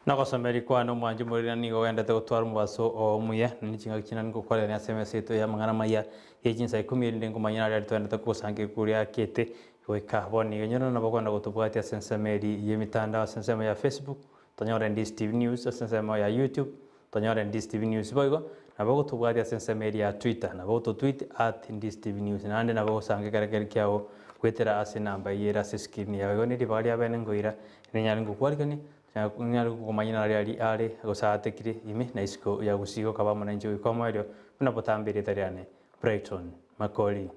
Nakosomeri kwa no mwanji murina nigo wendete gutwara mubaso o muya ni kinga kina ngo kwale na SMS eto ya mangana maya ye Chinsa Ikomi ndi ngumanya ari twendete kusangira kuria kete weka boni nyono na bakwenda gutubwatia sensemeri ye mitandao sensema ya Facebook tonyora Ndizi TV News sensema ya YouTube tonyora Ndizi TV News boigo na bago tubwatia sensemeri ya Twitter na bago to tweet @Ndizi TV News nande na bago sange karekeri kyao kwetera ase namba yera se screen ya bago ni dibali abene ngoira ni nyari ngukwarikani nyari kumanyina ari gosatekire ime na isiko ya gusigo kaba mwananchi wikomo elio tunapotambire tariane Brighton Makoli.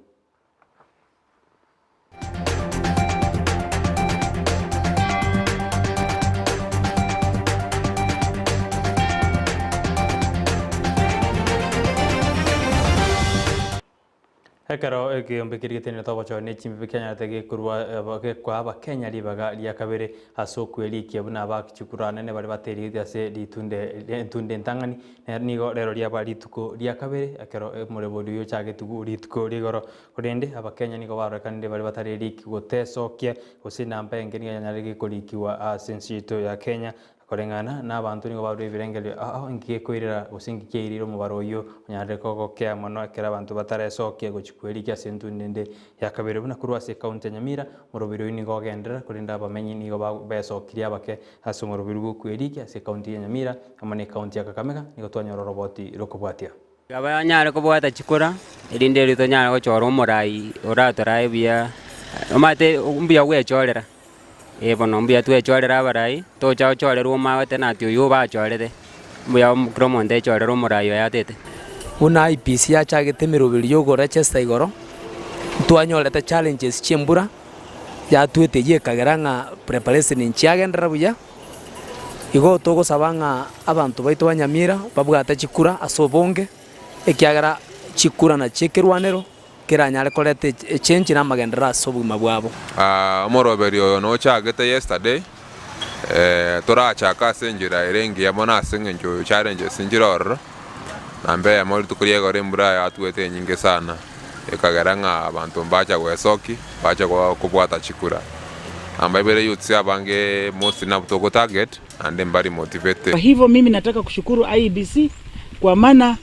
Ekaro ekiyombekiri gitene tobocho ne chimbe Kenya tege kurwa kwa aba Kenya libaga lya kabere asokweli kiabuna abakichukurana ne bari bateri ase litunde ntangani nigo rero lya bari tuko lya kabere ekaro murebodu yo chage tugu lituko ligoro kurende aba Kenya nigo barakande bari batari gotesokia osina mpenge ni nyarege kolikiwa asensito ya Kenya korengana n'abantu nigo baru ibirengele ngiye kwirira usingikiriro mu baroyo nyare koko kya mono akera abantu bataresokia gochikweri kya sentu ndende yakabere buna kurwase county Nyamira mu rubiro nigo gendera kurinda abamenyi nigo besokiria bake haso mu rubiro kweri kya se county ya Nyamira amane county ya Kakamega nigo twanyoro roboti rokobwatia abanyare kubwata chikura irinde rito nyare go choro murai oratorai bia omate umbia gwechorera bono mbia twechorera abarai tocha chorera umawete natyo yo bachorere mbia mukromonde chorera umurayo yatete una IPC yachagete mirubiri yo gora chesta igoro twanyorete challenges chiembura ya twete ye kageranga preparation nchiagendera buya igo togo sabanga abantu baito banyamira babwata chikura asobonge ekiagera chikura na chekirwanero kiranyare kolete change na magendera sobuma bwabo moroberi oyo no chagete yesterday torachaka senjira irengi yabona asengenjo challenges njiror nambe ya mori tukuriye gore mbura ya tuwete nyinge sana ekagaranga abantu mbacha gwesoki bacha kubwata chikura ambaye yutsi abange most na butoko target and mbari motivated. Kwa hivyo mimi nataka kushukuru IEBC kwa maana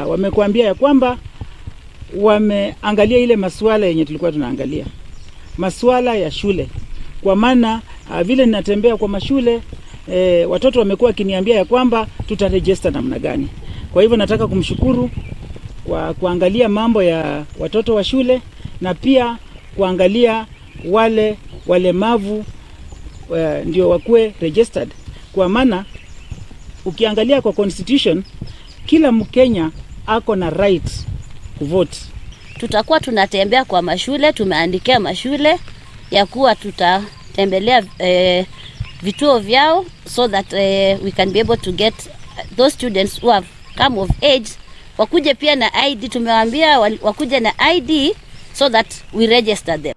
wamekuambia ya kwamba wameangalia ile masuala yenye tulikuwa tunaangalia, masuala ya shule. Kwa maana vile ninatembea kwa mashule watoto wamekuwa kiniambia ya kwamba tutaregister namna gani. Kwa hivyo nataka kumshukuru kwa kuangalia mambo ya watoto wa shule na pia kuangalia wale walemavu ndio wakuwe registered. Kwa maana ukiangalia kwa constitution kila Mkenya ako na right kuvote. Tutakuwa tunatembea kwa mashule, tumeandikia mashule ya kuwa tutatembelea vituo vyao so that we can be able to get those students who have come of age wakuje pia na ID. Tumewaambia wakuje na ID so that we register them.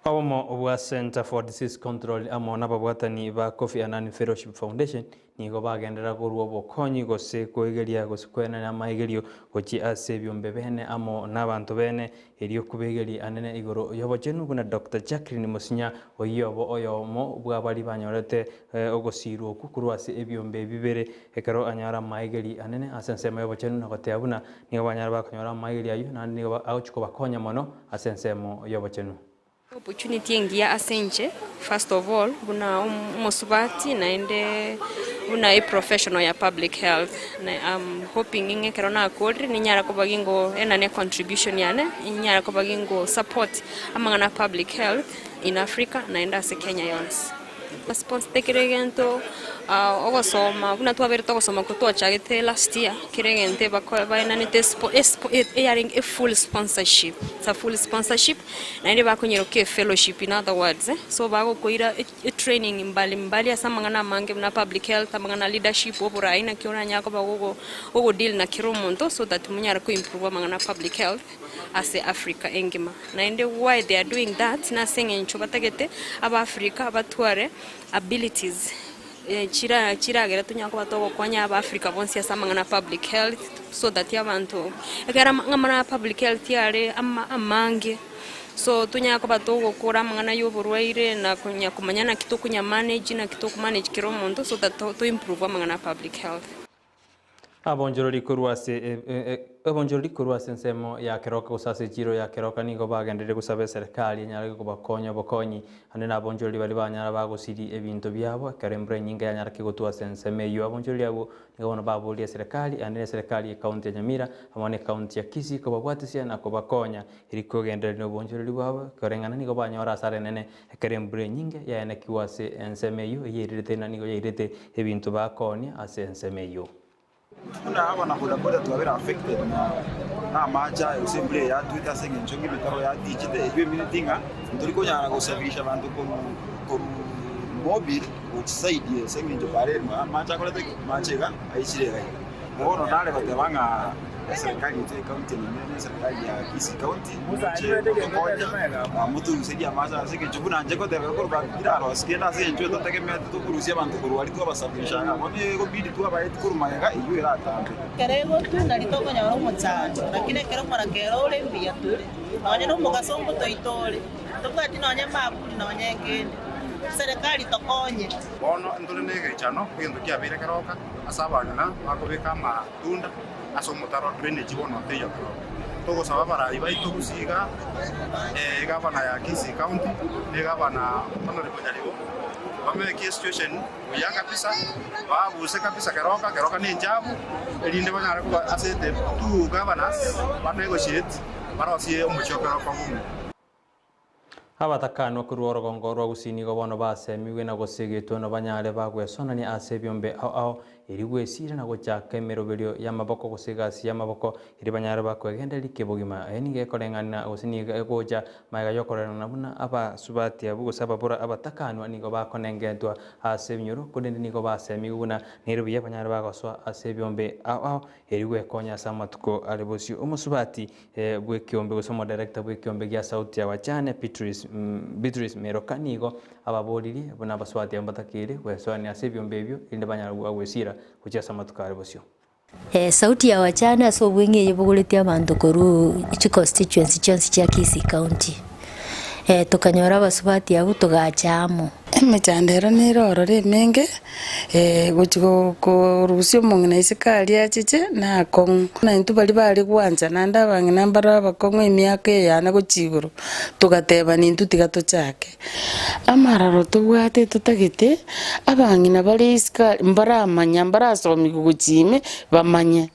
Awamo wa Center for Disease Control amona babwatani ba Kofi Annan Fellowship Foundation nigo bagendera kurwo bokonyi gose kwegeria gosikwena na mahigerio gochi ase byombe bene amo nabantu bene eriyo kubegeri anene igoro yobochenu kuna Dr. Jacqueline Musinya oyobo oyomo bwa bali banyorete ogosirwo kukurwa ase ebyombe bibere ekero anyara mahigeri anene asensema yobochenu nagoteabuna nigo banyara bakonyora mahigeri ayo nandi nigo agochiko bakonya mono asensemo yobochenu. Opportunity ngia asenje first of all buna umusubati naende buna a professional ya public health na I'm hoping inge kerona kodri ni nyara ko bagingo enane contribution yane nyara ko bagingo support amangana public health in Africa naenda se Kenya yons response tekiregento ogosoma buna twabere togosoma ko twachagete last year kiregente bakora bainani airing a full sponsorship. It's a full sponsorship naende bakonyeroke fellowship in other words so bago koira a training mbali asamangana mange na public health amangana leadership obura ina kiona nyako bago deal na kiromonto so that munyara ko improve amangana public health as Africa engima naende why they are doing that na sengencho batagete aba Africa abatware abilities chiragera tunyako batogo kwanya aba Africa bonsi asamangana public health so that yabantu egara ngamana public health yare amange so tunya ko batugukura mangana y'uburwaire na kunya kumanyana kitu kunya manage na kitu kumanage kiro muntu so that to improve mangana public health. Abonjorori kurwase nsemo ya keroka usase jiro ya keroka nigo bagendere gusabe serikali nyara ko bakonya bokonyi ane na abonjorori bali banyara bagusiri ebintu byabo karembre nyinga yanyara kigotwa senseme yo abonjorori abo nigo bona babulia serikali ane serikali ya county ya Nyamira amone county ya Kisii ko babwatisia na ko bakonya iriko gendere no abonjorori babo korengana nigo banyara sare nene karembre nyinga yana kiwase enseme yo yirite na nigo yirite ebintu bakonya ase enseme yo. Kuna abana bodaboda twabera affected na macha usemble ya Twitter sengi nchongi bitaro ya digite ibyo minitinga nduriko nyara gusafirisha abantu ko mobile uchisaidie sengi njo bare macha ko lete machega aishirega muono nale batebanga serikali ya county ni serikali ya Kisii county na mtu usaidia macha sengi njo buna nje ko debe ko bakira ro skena sengi njo tategemea tukurusia abantu ko wali ko basafirisha ngone ko bidi tu aba etikuru mayega iyo era tambe kerego tu ndalitoko nyaro mutsanjo lakini kero mara kero ole mbia tu naonye no mugasongo toitole tokati naonye mabuli naonye ngende serikali tokonye bono ndulene chano kwendo kia bere keroka asabana na bakobeka matunda asomotaro drainage bono teya ko togo sabara ibai to kusiga gavana ya Kisii county gavana honorable Nyaribo bameke situation ya kabisa babuse kabisa keroka ni njabu elinde banyara ko asete tu governors ba negotiate barosie umuchokero kwa ngumu abatakano kuruoro gongorwa gusini go bono basemiwe na gosegetwe no banyare bagwesona ni asebyombe ao iri gwesire na gochaka emeroberio y'amaboko gusigasi y'amaboko iri banyare bakwegenda likebogima enige korengana gusini egoja maiga yokorana nabuna abasubati abu gusababura abatakano nigo bakonengetwa asebyoro kudende nigo basemiwe buna nirubiye banyare bagoswa asebyombe ao iri gwekonya samatuko alibosio umusubati bwekiombe gusomo director bwekiombe gya sauti ya wachane Beatrice Merokanigo ababoliri buna baswati ambatakire weswani asebyombe ebyo inde banyara gwesira kuchesa matukare bosyo sauti ya wachana so bwenge yebuguletia abantu koru ichi constituency chance cha Kisii county tukanyora basubati abo tugachamo emechandero niroro remenge guchiko korusio mungina isikali achiche na kong na intu bali kwanza nanda bangi nambara bakongo imiaka yana guchiguru tugateba nintu tigato chake amararo tubwate tutagite abangi na bali isikali mbara manya mbara somi guchime bamanye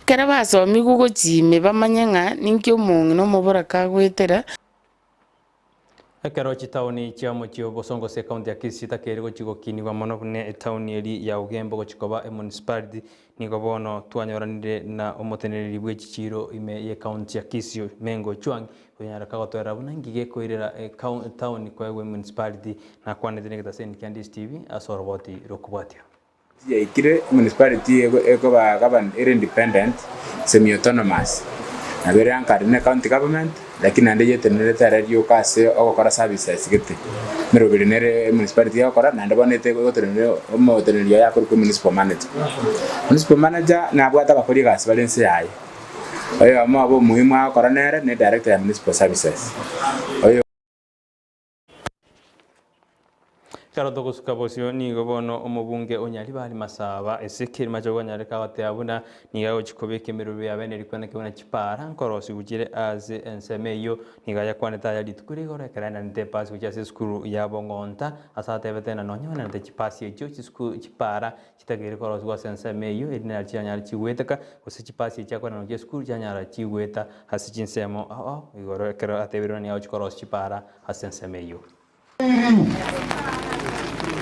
kera basomi guchime bamanye nga ninkyo mungino mubora kagwetera Ekero chitauni chiamo chio bosongo se county ya Kisii takere gochigo kini wa mono ne tauni eri ya ugembo gochikoba municipality nigo bono twanyoranire na omotenereri bwechichiro ime ye county ya Kisii mengo chwangi kunyara kagotwera buna ngige koirera tauni kwa municipality na kwanete ne gatasen Ndizi TV asoroboti rokubwatia ya ikire municipality eko ba gaban independent semi autonomous na bere ankari county government lakini ande yetenere taradio kase okora services gite merobere nere municipality yakora nande bonete gotenere omotenere yakora ku municipal manager na bwata bakori gase balense yaye oyo amabo muhimu akora nere ne director ya municipal services oyo Karo toko sukabosio ni gobono omobunge onyali bali masaba esekeri majogo nyale kawate abuna nigago chikobeke meruru ya bene rikwana kibona chipara nkorosi ugire aze ensemeyo nigaya kwaneta ya litukuri gore kerana nte pasi kujase skuru ya bongonta asate betena nonyo na nte chipasi echo chisku chipara chitagere korosi wa ensemeyo edina chanyala chiwetaka ose chipasi chakwana no skuru chanyala chiweta hasichinsemo igoro kero atebiro ni ochikorosi chipara asensemeyo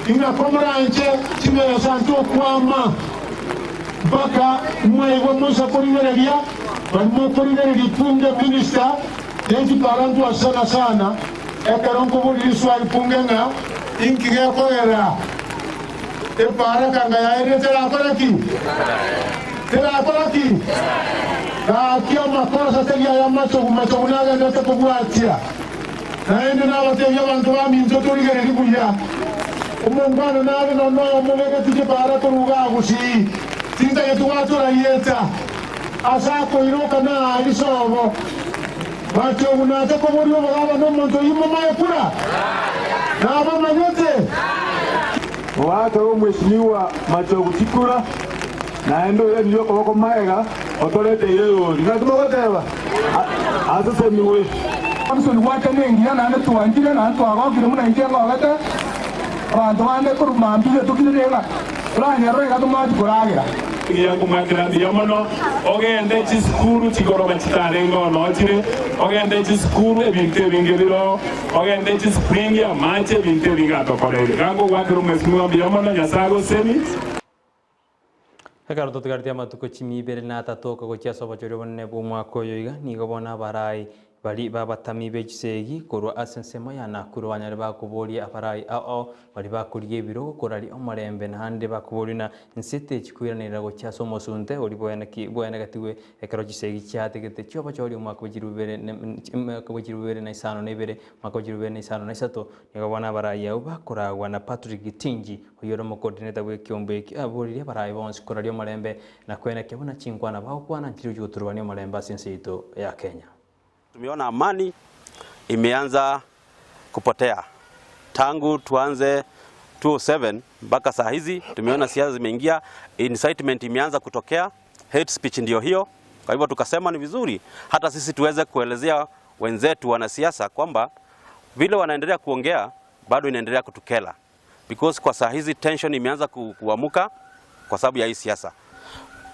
Inga komranje chimera santo kwama baka mwaigo musa porivereria barmo porivereria punge minister denki parantu asana sana ekaronko buri swali pungenga inkige koera e para kanga ya ere tela koraki na kia makosa telia ya macho kunaga ndoto kubwatia na ende na wote yabantu bami ndoto rigere kuya umungano nawe nono mubege tije para turuga gusi tinta yetuwatura yeta asako iroka na alisobo Macho unataka kuboria baba no mwanzo yimo mayekura. Na baba manyote. Waka mheshimiwa Macho kuchikura na endo ile ndio kwa maega otolete ile yori. Ngatuma goteba. Asa miwe. Amsoni wake nengi yana na tuanjire na twagokire muna ingia ngogete. Abantu bande kurumambire tukirega. Ranya rega tumatikuragira. Ya kumakira diamono ogende chiskuru chigoroba chitarengo nochire ogende chiskuru ebinte bingiriro ogende chispring ya mache ebinte bingatokore kango wakiro mesimu diamono nyasago semi Ekaro tukartia matuko chimi bere na tatoka ko chiaso bachori bonne bu mwako yoiga ni go bona barai bali baba tami bechisegi korwa asensemo ya nakuru banyare bakubori abarai ao bali bakuriye biro korari omorembe na hande bakubori na nsete chikwiranira go chiaso mosunte ori boena ki boena gatiwe ekaro chisegi chiate gete chyo bachori mwako jirubere ko jirubere na isano nebere mwako jirubere na isano na isato ni go bona barai au bakoragwa na Patrick Tingi oyoro mo coordinator we kiombe ki abori barai bonse korari omorembe na kwena kebona chingwana bakwana chirujo turwani omorembe asenseito ya Kenya. Tumeona amani imeanza kupotea tangu tuanze 2007 mpaka saa hizi. Tumeona siasa zimeingia, incitement imeanza kutokea, hate speech ndio hiyo. Kwa hivyo tukasema ni vizuri hata sisi tuweze kuelezea wenzetu wanasiasa kwamba vile wanaendelea kuongea bado inaendelea kutukela, because kwa saa hizi tension imeanza kuamuka kwa sababu ya hii siasa.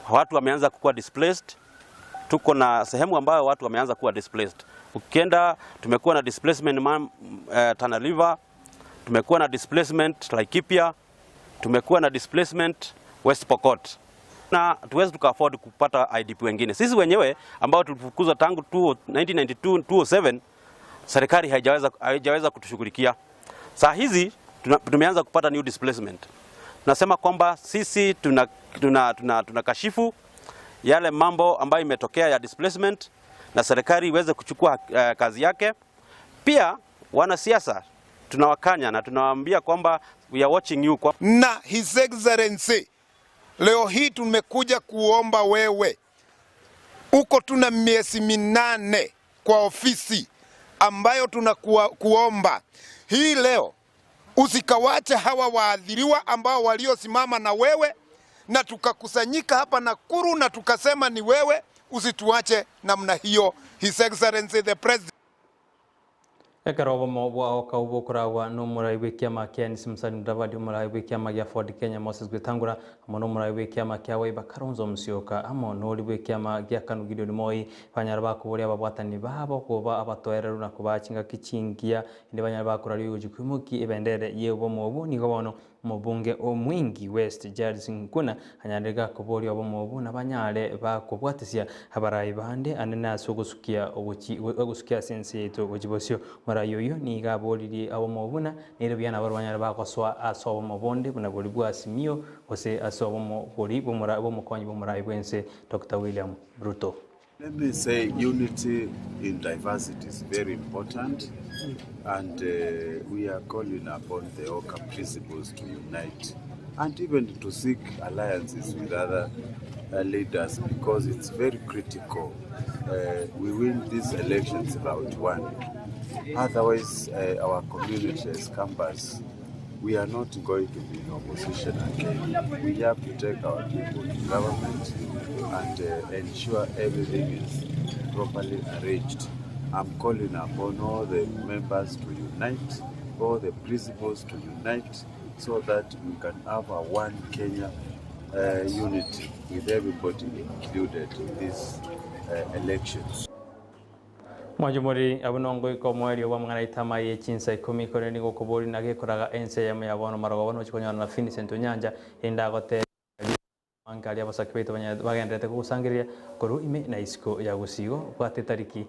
Watu wameanza kuwa displaced. Tuko na sehemu ambayo watu wameanza kuwa displaced. Ukienda tumekuwa na displacement Tana River, tumekuwa na displacement Laikipia, tumekuwa na displacement West Pokot. Na tuwezi tuka-afford kupata IDP wengine. Sisi wenyewe ambao tulifukuzwa tangu 1992 2007 serikali haijaweza kutushughulikia. Saa hizi tumeanza kupata new displacement. Tunasema kwamba sisi tunakashifu yale mambo ambayo imetokea ya displacement na serikali iweze kuchukua kazi yake. Pia wanasiasa tunawakanya na tunawaambia kwamba we are watching you na His Excellency. Leo hii tumekuja kuomba wewe, uko tuna miezi 8 kwa ofisi ambayo tunakuomba hii leo usikawache hawa waadhiriwa ambao waliosimama na wewe na tukakusanyika hapa Nakuru na tukasema ni wewe, usituache namna hiyo. His Excellency the President. Ekarobo mobwa okaubo kurawa no muraiwe kiama kia nisimsani ndavadi muraiwe kiama kia Ford Kenya Moses Gwetangura amono muraiwe kiama kia Waiba Kalonzo Musyoka amo noriwe kiama kia Kanu Gideon Moi banyara bakuboria babwatani babo kuba abatoereru na kubachinga kichingia inde banyara bakurari ujikumuki ebendere yebo mobu ni gobono mubunge omwingi West Judge Nkuna anyandega kuboria obomobu na banyare bakubwatisia habarai bande anena sogusukia ogusukia sense yeto ojibosio marayoyo ni gaboriri abomobuna nero byana barwanyara bakoswa asobo mobonde buna boli bwasimio ose asobo moboli bomukonyi bomurai bwense Dr. William Ruto. Let me say unity in diversity is very important, and we are calling upon the OCA principles to unite and even to seek alliances with other leaders, because it's very critical we win these elections about one. Otherwise, our community as Kambas, we are not going to be in opposition again. We have to take our people to government and ensure everything is properly arranged. I'm calling upon all the members to unite, all the principals to unite, so that we can have a one Kenya unity with everybody included in these elections. Mwajumuri abunongo iko mweri wa mngana Amayia Chinsa Ikomi kore nigo kubori nage koraga ense ya yabono marogobono chikonya na Vincent Nyanja enda gote angalia basakibito bagendete kusangiria koru ime na isiko ya gusigo bwate tariki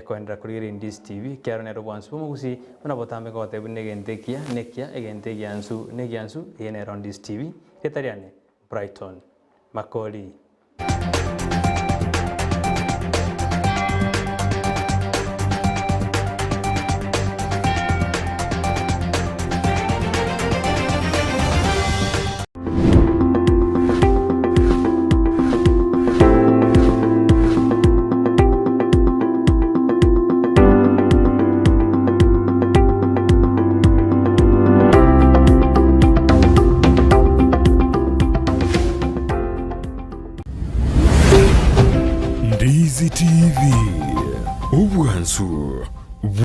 kwendera kuri Ndizi TV kyaronero bwansu mugusi bona botambe gote bunegentekia nekia egentekia ansu yene Ndizi TV etariane Brighton Makoli. Mansur.